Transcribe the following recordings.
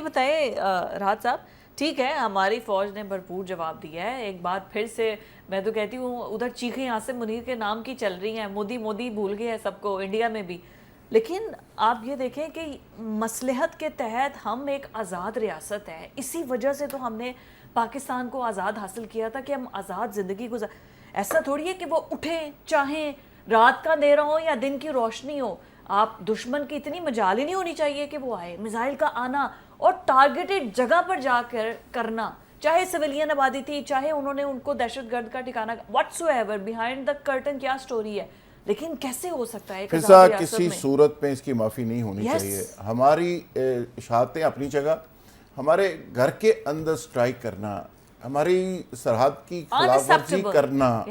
بتائیں راحت صاحب، ٹھیک ہے ہماری فوج نے بھرپور جواب دیا ہے، ایک بات پھر سے میں تو کہتی ہوں ادھر چیخیں عاصم منیر کے نام کی چل رہی ہیں، مودی مودی بھول گیا ہے سب کو انڈیا میں بھی، لیکن آپ یہ دیکھیں کہ مصلحت کے تحت ہم ایک آزاد ریاست ہے، اسی وجہ سے تو ہم نے پاکستان کو آزاد حاصل کیا تھا کہ ہم آزاد زندگی ایسا تھوڑی ہے کہ وہ اٹھیں چاہیں رات کا اندھیرا ہو یا دن کی روشنی ہو، آپ دشمن کی اتنی مجال ہی نہیں ہونی چاہیے کہ وہ آئے، میزائل کا آنا اور ٹارگیٹڈ جگہ پر جا کر کرنا، چاہے سویلین آبادی تھی، چاہے انہوں نے ان کو دہشت گرد کا ٹھکانہ what's ever behind the curtain کیا سٹوری ہے، لیکن کیسے ہو سکتا ہے ایک آزاد ریاست کسی میں؟ صورت میں اس کی معافی نہیں ہونی چاہیے. ہماری اشاعتیں اپنی جگہ، ہمارے گھر کے اندر سٹرائک کرنا، ہماری سرحد کی خلاف ورزی کرنا،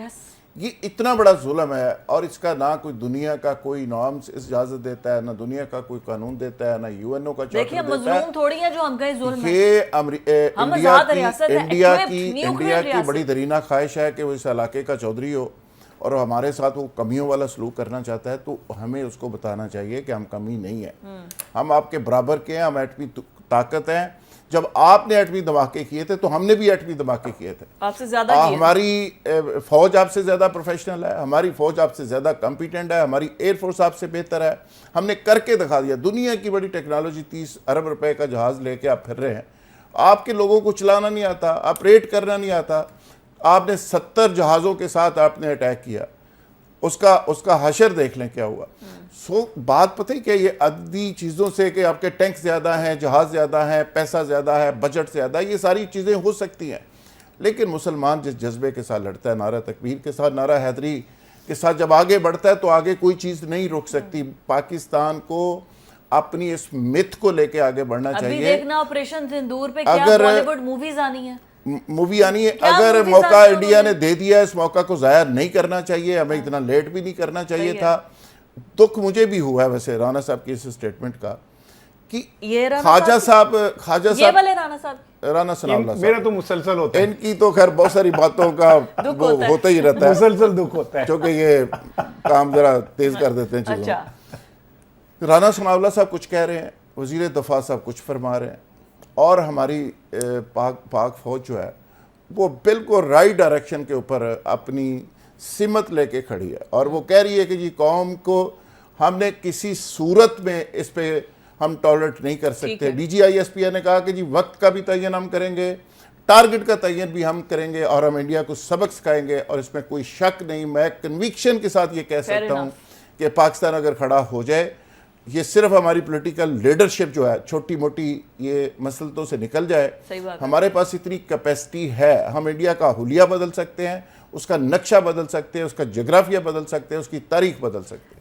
یہ اتنا بڑا ظلم ہے، اور اس کا نہ کوئی دنیا کا کوئی نارمز اجازت دیتا ہے، نہ دنیا کا کوئی قانون دیتا ہے، نہ یو این او کا چارٹر دیکھیں ہم دیتا ہے. مظلوم تھوڑی ہیں جو ہم کہیں ظلم ہے، یہ ہم آزاد ریاست ہے، انڈیا equipped کی nuclear ریاست. بڑی درینہ خواہش ہے کہ وہ اس علاقے کا چودھری ہو اور ہمارے ساتھ وہ کمیوں والا سلوک کرنا چاہتا ہے، تو ہمیں اس کو بتانا چاہیے کہ ہم کمی نہیں ہیں، ہم آپ کے برابر کے ہیں، ہم ایٹمی طاقت ہیں. جب آپ نے ایٹمی دھماکے کیے تھے تو ہم نے بھی ایٹمی دھماکے کیے تھے. آپ سے زیادہ ہماری فوج آپ سے زیادہ پروفیشنل ہے، ہماری فوج آپ سے زیادہ کمپیٹنٹ ہے، ہماری ایئر فورس آپ سے بہتر ہے. ہم نے کر کے دکھا دیا. دنیا کی بڑی ٹیکنالوجی، 30 ارب روپے کا جہاز لے کے آپ پھر رہے ہیں. آپ کے لوگوں کو چلانا نہیں آتا، آپریٹ کرنا نہیں آتا. آپ نے 70 جہازوں کے ساتھ آپ نے اٹیک کیا، اس کا حشر دیکھ لیں کیا ہوا. بات پتہ ہی کہ یہ عددی چیزوں سے کہ آپ کے ٹینک زیادہ ہیں، جہاز زیادہ ہیں، پیسہ زیادہ ہے، بجٹ زیادہ ہے، یہ ساری چیزیں ہو سکتی ہیں، لیکن مسلمان جس جذبے کے ساتھ لڑتا ہے، نعرہ تکبیر کے ساتھ، نعرہ حیدری کے ساتھ جب آگے بڑھتا ہے تو آگے کوئی چیز نہیں روک سکتی. پاکستان کو اپنی اس مت کو لے کے آگے بڑھنا چاہیے. ابھی دیکھنا آپریشن سندور پہ کیا بالی ووڈ موویز آنی ہیں، مووی آنی ہے. اگر موقع انڈیا نے دے دیا ہے، اس موقع کو ضائع نہیں کرنا چاہیے، ہمیں اتنا لیٹ بھی نہیں کرنا چاہیے تھا. دکھ مجھے بھی ہوا ہے ویسے رانا صاحب کی اس سٹیٹمنٹ کا کہ خواجہ صاحب یہ والے رانا صاحب، رانا ثناء اللہ صاحب، میرا تو مسلسل ہوتا ہے، ان کی تو خیر بہت ساری باتوں کا وہ ہوتا ہی رہتا ہے، مسلسل دکھ ہوتا ہے کیونکہ یہ کام ذرا تیز کر دیتے ہیں چیزوں. رانا ثناء اللہ صاحب کچھ کہہ رہے ہیں، وزیر دفاع صاحب کچھ فرما رہے ہیں، اور ہماری پاک فوج جو ہے وہ بالکل رائٹ ڈائریکشن کے اوپر اپنی سمت لے کے کھڑی ہے، اور وہ کہہ رہی ہے کہ جی قوم کو ہم نے کسی صورت میں اس پہ ہم ٹالریٹ نہیں کر سکتے. D G I S P نے کہا کہ جی وقت کا بھی تعین ہم کریں گے، ٹارگٹ کا تعین بھی ہم کریں گے، اور ہم انڈیا کو سبق سکھائیں گے، اور اس میں کوئی شک نہیں. میں کنوکشن کے ساتھ یہ کہہ سکتا ہوں کہ پاکستان اگر کھڑا ہو جائے، یہ صرف ہماری پولیٹیکل لیڈرشپ جو ہے چھوٹی موٹی یہ مسلطوں سے نکل جائے، ہمارے پاس اتنی کیپیسٹی ہے، ہم انڈیا کا حلیہ بدل سکتے ہیں، اس کا نقشہ بدل سکتے ہیں، اس کا جغرافیہ بدل سکتے ہیں، اس کی تاریخ بدل سکتے ہیں.